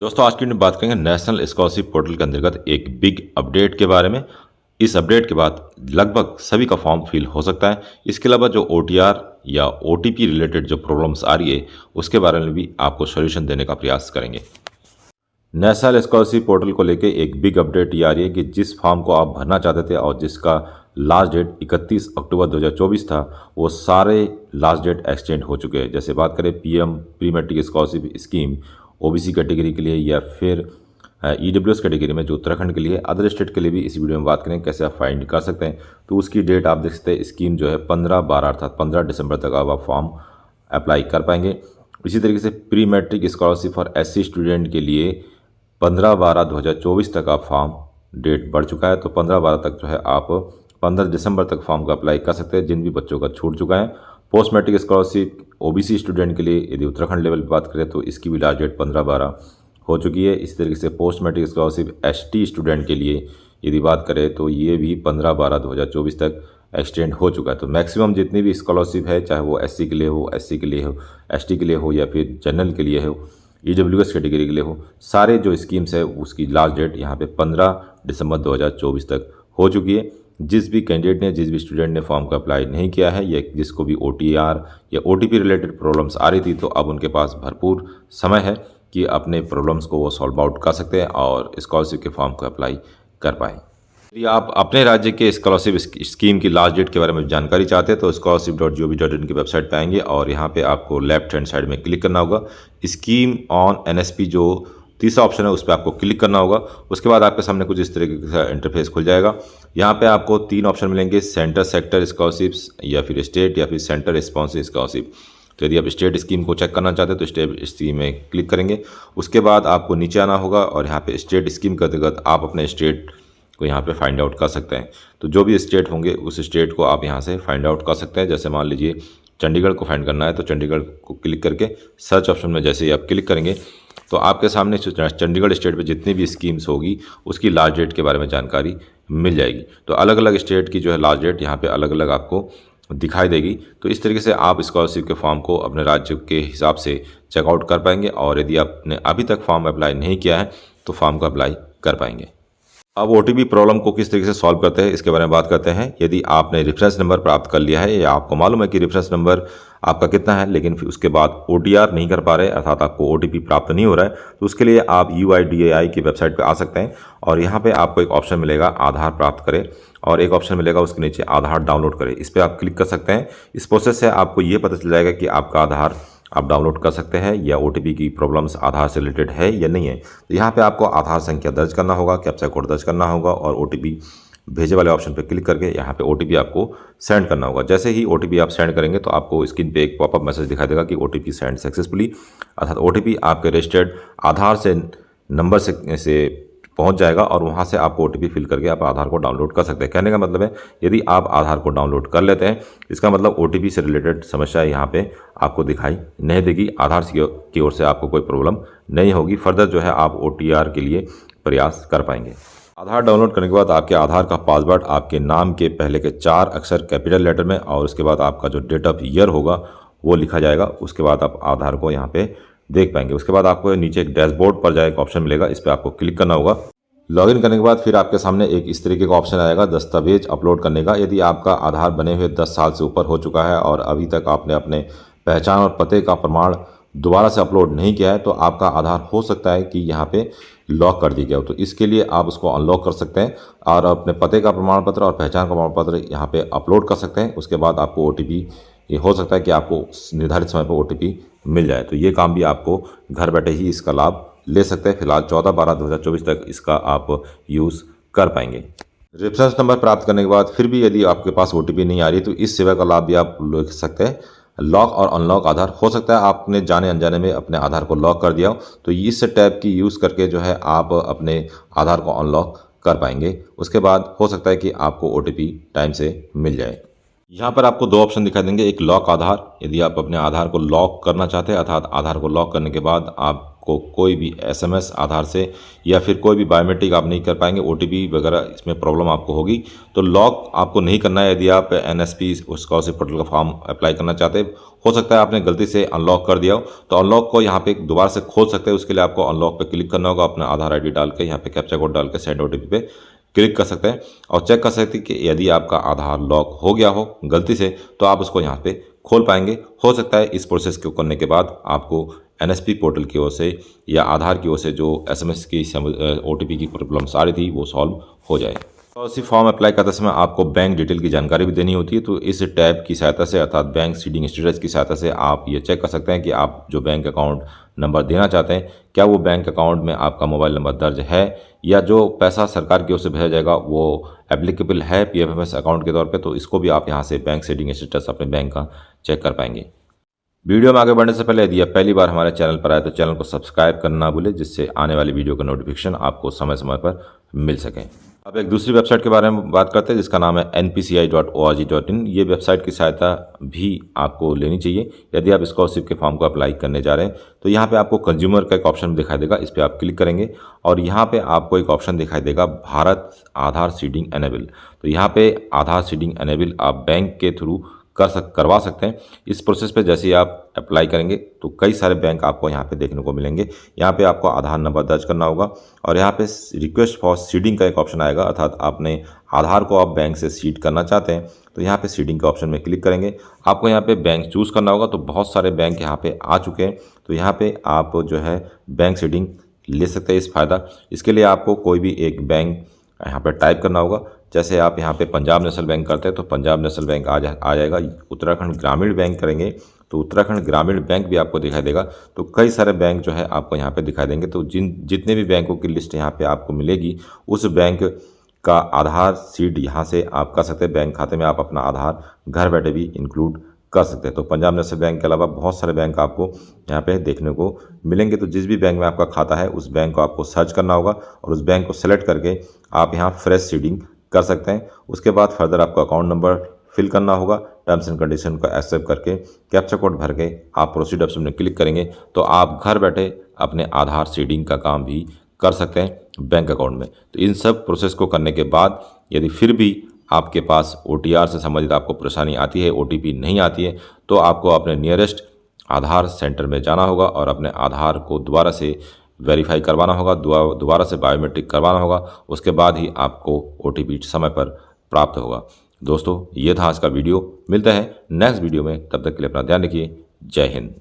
दोस्तों आज की वीडियो में बात करेंगे नेशनल स्कॉलरशिप पोर्टल के अंतर्गत एक बिग अपडेट के बारे में। इस अपडेट के बाद लगभग सभी का फॉर्म फिल हो सकता है। इसके अलावा जो OTR या OTP रिलेटेड जो प्रॉब्लम्स आ रही है उसके बारे में भी आपको सॉल्यूशन देने का प्रयास करेंगे। नेशनल स्कॉलरशिप पोर्टल को लेकर एक बिग अपडेट ये आ रही है कि जिस फॉर्म को आप भरना चाहते थे और जिसका लास्ट डेट 31 अक्टूबर 2024 था, वो सारे लास्ट डेट एक्सटेंड हो चुके हैं। जैसे बात करें PM pre matric scholarship scheme OBC category के लिए या फिर EWS कैटेगरी में जो उत्तराखंड के लिए, अदर स्टेट के लिए भी इस वीडियो में बात करें कैसे आप फाइंड कर सकते हैं। तो उसकी डेट आप देख सकते हैं, स्कीम जो है 15/12 अर्थात 15 दिसंबर तक आप फॉर्म अप्लाई कर पाएंगे। इसी तरीके से pre matric scholarship for SC student के लिए 15/12/2024 तक आप फॉर्म डेट बढ़ चुका है, तो 15/12 तक जो है आप 15 दिसंबर तक फॉर्म का अप्लाई कर सकते हैं जिन भी बच्चों का छूट चुका है। Post matric scholarship OBC student के लिए यदि उत्तराखंड लेवल पर बात करें तो इसकी भी लास्ट डेट 15/12 हो चुकी है। इसी तरीके से post matric scholarship ST student के लिए यदि बात करें तो ये भी 15/12/2024 तक एक्सटेंड हो चुका है। तो मैक्सिमम जितनी भी स्कॉलरशिप है, चाहे वो SC के लिए हो, SC के लिए हो, ST के लिए हो या फिर जनरल के लिए हो, EWS कैटेगरी के लिए हो, सारे जो स्कीम्स है उसकी लास्ट डेट यहाँ पे 15 दिसंबर 2024 तक हो चुकी है। जिस भी कैंडिडेट ने, जिस भी स्टूडेंट ने फॉर्म का अप्लाई नहीं किया है या जिसको भी OTR या OTP रिलेटेड प्रॉब्लम्स आ रही थी, तो अब उनके पास भरपूर समय है कि अपने प्रॉब्लम्स को वो सॉल्व आउट कर सकते हैं और स्कॉलरशिप के फॉर्म को अप्लाई कर पाएँ। यदि आप अपने राज्य के स्कॉलरशिप स्कीम की लास्ट डेट के बारे में जानकारी चाहते हैं तो scholarship.gov.in की वेबसाइट पे आएंगे और यहाँ पे आपको लेफ्ट हैंड साइड में क्लिक करना होगा। स्कीम ऑन NSP जो तीसरा ऑप्शन है उस पर आपको क्लिक करना होगा। उसके बाद आपके सामने कुछ इस तरीके का इंटरफेस खुल जाएगा। यहाँ पे आपको 3 ऑप्शन मिलेंगे, सेंटर सेक्टर स्कॉलरशिप्स या फिर स्टेट या फिर सेंटर रिस्पॉन्सिव स्कॉलरशिप। तो यदि आप स्टेट स्कीम को चेक करना चाहते हैं तो स्टेट स्कीम में क्लिक करेंगे। उसके बाद आपको नीचे आना होगा और यहाँ पे स्टेट स्कीम के अंतर्गत आप अपने स्टेट को यहाँ पे फाइंड आउट कर सकते हैं। तो जो भी स्टेट होंगे उस स्टेट को आप यहाँ से फाइंड आउट कर सकते हैं। जैसे मान लीजिए चंडीगढ़ को फाइंड करना है तो चंडीगढ़ को क्लिक करके सर्च ऑप्शन में जैसे ही आप क्लिक करेंगे तो आपके सामने चंडीगढ़ स्टेट पे जितनी भी स्कीम्स होगी उसकी लास्ट डेट के बारे में जानकारी मिल जाएगी। तो अलग अलग स्टेट की जो है लास्ट डेट यहाँ पे अलग अलग आपको दिखाई देगी। तो इस तरीके से आप स्कॉलरशिप के फॉर्म को अपने राज्य के हिसाब से चेकआउट कर पाएंगे और यदि आपने अभी तक फॉर्म अप्लाई नहीं किया है तो फॉर्म को अप्लाई कर पाएंगे। अब OTP प्रॉब्लम को किस तरीके से सॉल्व करते हैं इसके बारे में बात करते हैं। यदि आपने रेफरेंस नंबर प्राप्त कर लिया है या आपको मालूम है कि रेफरेंस नंबर आपका कितना है लेकिन फिर उसके बाद OTR नहीं कर पा रहे अर्थात आपको OTP प्राप्त नहीं हो रहा है, तो उसके लिए आप UIDAI की वेबसाइट पर आ सकते हैं और यहाँ पे आपको एक ऑप्शन मिलेगा आधार प्राप्त करें और एक ऑप्शन मिलेगा उसके नीचे आधार डाउनलोड करें। इस पर आप क्लिक कर सकते हैं। इस प्रोसेस से आपको ये पता चल जाएगा कि आपका आधार आप डाउनलोड कर सकते हैं या OTP की प्रॉब्लम्स आधार से रिलेटेड है या नहीं है। तो यहाँ पे आपको आधार संख्या दर्ज करना होगा, कैप्चा कोड दर्ज करना होगा और OTP भेजे वाले ऑप्शन पे क्लिक करके यहाँ पे OTP आपको सेंड करना होगा। जैसे ही OTP आप सेंड करेंगे तो आपको स्क्रीन पे एक पॉपअप मैसेज दिखाई देगा कि OTP सेंड सक्सेसफुली, अर्थात OTP आपके रजिस्टर्ड आधार से नंबर से पहुंच जाएगा और वहां से आपको OTP फिल करके आप आधार को डाउनलोड कर सकते हैं। कहने का मतलब है यदि आप आधार को डाउनलोड कर लेते हैं इसका मतलब OTP से रिलेटेड समस्या यहाँ पे आपको दिखाई नहीं देगी। आधार की ओर से आपको कोई प्रॉब्लम नहीं होगी। फर्दर जो है आप OTR के लिए प्रयास कर पाएंगे। आधार डाउनलोड करने के बाद आपके आधार का पासवर्ड आपके नाम के पहले के 4 अक्षर कैपिटल लेटर में और उसके बाद आपका जो डेट ऑफ ईयर होगा वो लिखा जाएगा। उसके बाद आप आधार को यहाँ पे देख पाएंगे। उसके बाद आपको नीचे एक डैशबोर्ड पर जाए एक ऑप्शन मिलेगा, इस पर आपको क्लिक करना होगा। लॉगिन करने के बाद फिर आपके सामने एक इस तरीके का ऑप्शन आएगा दस्तावेज अपलोड करने का। यदि आपका आधार बने हुए 10 साल से ऊपर हो चुका है और अभी तक आपने अपने पहचान और पते का प्रमाण दोबारा से अपलोड नहीं किया है तो आपका आधार हो सकता है कि यहाँ पे लॉक कर दिया गया हो। तो इसके लिए आप उसको अनलॉक कर सकते हैं और अपने पते का प्रमाण पत्र और पहचान का प्रमाण पत्र यहाँ पे अपलोड कर सकते हैं। उसके बाद आपको OTP, ये हो सकता है कि आपको निर्धारित समय पर OTP मिल जाए। तो ये काम भी आपको घर बैठे ही इसका लाभ ले सकते हैं। फिलहाल 14/12/2024 तक इसका आप यूज़ कर पाएंगे। रेफरेंस नंबर प्राप्त करने के बाद फिर भी यदि आपके पास OTP नहीं आ रही तो इस सेवा का लाभ भी आप ले सकते हैं। लॉक और अनलॉक आधार, हो सकता है आपने जाने अनजाने में अपने आधार को लॉक कर दिया हो तो इस टैब की यूज़ करके जो है आप अपने आधार को अनलॉक कर पाएंगे। उसके बाद हो सकता है कि आपको OTP टाइम से मिल जाए। यहाँ पर आपको 2 ऑप्शन दिखाई देंगे, एक लॉक आधार, यदि आप अपने आधार को लॉक करना चाहते हैं अर्थात आधार को लॉक करने के बाद आप आपको कोई भी SMS आधार से या फिर कोई भी बायोमेट्रिक आप नहीं कर पाएंगे, OTP वगैरह इसमें प्रॉब्लम आपको होगी। तो लॉक आपको नहीं करना है। यदि आप NSP स्कॉलरशिप पोर्टल का फॉर्म अप्लाई करना चाहते हैं, हो सकता है आपने गलती से अनलॉक कर दिया हो, तो अनलॉक को यहाँ पे दोबारा से खोल सकते हैं। उसके लिए आपको अनलॉक पे क्लिक करना होगा, अपना आधार ID डाल के यहाँ पे कैप्चा कोड डाल के सेंड OTP पे क्लिक कर सकते हैं और चेक कर सकते हैं कि यदि आपका आधार लॉक हो गया हो गलती से, तो आप उसको यहाँ पे खोल पाएंगे। हो सकता है इस प्रोसेस को करने के बाद आपको NSP पोर्टल की ओर से या आधार की ओर से जो SMS की OTP की प्रॉब्लम्स आ रही थी वो सॉल्व हो जाए। स्कॉलरशिप फॉर्म अप्लाई करते समय आपको बैंक डिटेल की जानकारी भी देनी होती है। तो इस टैब की सहायता से अर्थात बैंक सीडिंग स्टेटस की सहायता से आप ये चेक कर सकते हैं कि आप जो बैंक अकाउंट नंबर देना चाहते हैं, क्या वो बैंक अकाउंट में आपका मोबाइल नंबर दर्ज है या जो पैसा सरकार की ओर से भेजा जाएगा वो एप्लीकेबल है PFMS अकाउंट के तौर पे। तो इसको भी आप यहाँ से बैंक सीडिंग स्टेटस अपने बैंक का चेक कर पाएंगे। वीडियो में आगे बढ़ने से पहले यदि आप पहली बार हमारे चैनल पर आए तो चैनल को सब्सक्राइब करना ना भूलें, जिससे आने वाली वीडियो का नोटिफिकेशन आपको समय समय पर मिल सके। अब एक दूसरी वेबसाइट के बारे में बात करते हैं जिसका नाम है npci.org.in। ये वेबसाइट की सहायता भी आपको लेनी चाहिए यदि आप स्कॉलरशिप के फॉर्म को अप्लाई करने जा रहे हैं। तो यहाँ पे आपको कंज्यूमर का एक ऑप्शन दिखाई देगा, इस पर आप क्लिक करेंगे और यहाँ पे आपको एक ऑप्शन दिखाई देगा भारत आधार सीडिंग एनेबल। तो यहाँ पे आधार सीडिंग एनेबल आप बैंक के थ्रू करवा सकते हैं। इस प्रोसेस पे जैसे ही आप अप्लाई करेंगे तो कई सारे बैंक आपको यहाँ पे देखने को मिलेंगे। यहाँ पे आपको आधार नंबर दर्ज करना होगा और यहाँ पे रिक्वेस्ट फॉर सीडिंग का एक ऑप्शन आएगा, अर्थात आपने आधार को आप बैंक से सीड करना चाहते हैं तो यहाँ पे सीडिंग के ऑप्शन में क्लिक करेंगे। आपको यहाँ पे बैंक चूज़ करना होगा। तो बहुत सारे बैंक यहाँ पे आ चुके हैं, तो यहाँ पे आप जो है बैंक सीडिंग ले सकते हैं इस फ़ायदा। इसके लिए आपको कोई भी एक बैंक यहाँ पे टाइप करना होगा। जैसे आप यहाँ पे पंजाब नेशनल बैंक करते हैं तो पंजाब नेशनल बैंक आ जाएगा। उत्तराखंड ग्रामीण बैंक करेंगे तो उत्तराखंड ग्रामीण बैंक भी आपको दिखाई देगा। तो कई सारे बैंक जो है आपको यहाँ पे दिखाई देंगे। तो जितने भी बैंकों की लिस्ट यहाँ पे आपको मिलेगी उस बैंक का आधार सीड यहाँ से आप कर सकते हैं। बैंक खाते में आप अपना आधार घर बैठे भी इंक्लूड कर सकते हैं। तो पंजाब नेशनल बैंक के अलावा बहुत सारे बैंक आपको यहाँ पे देखने को मिलेंगे। तो जिस भी बैंक में आपका खाता है उस बैंक को आपको सर्च करना होगा और उस बैंक को सेलेक्ट करके आप यहाँ फ्रेश सीडिंग कर सकते हैं। उसके बाद फर्दर आपको अकाउंट नंबर फिल करना होगा, टर्म्स एंड कंडीशन को एक्सेप्ट करके कैप्चा कोड भर के आप प्रोसीड ऑप्शन में क्लिक करेंगे तो आप घर बैठे अपने आधार सीडिंग का काम भी कर सकते हैं बैंक अकाउंट में। तो इन सब प्रोसेस को करने के बाद यदि फिर भी आपके पास OTR से संबंधित आपको परेशानी आती है, OTP नहीं आती है, तो आपको अपने नियरेस्ट आधार सेंटर में जाना होगा और अपने आधार को दोबारा से वेरीफाई करवाना होगा, दोबारा से बायोमेट्रिक करवाना होगा। उसके बाद ही आपको OTP समय पर प्राप्त होगा। दोस्तों, ये था आज का वीडियो। मिलते हैं नेक्स्ट वीडियो में, तब तक के लिए अपना ध्यान रखिए। जय हिंद।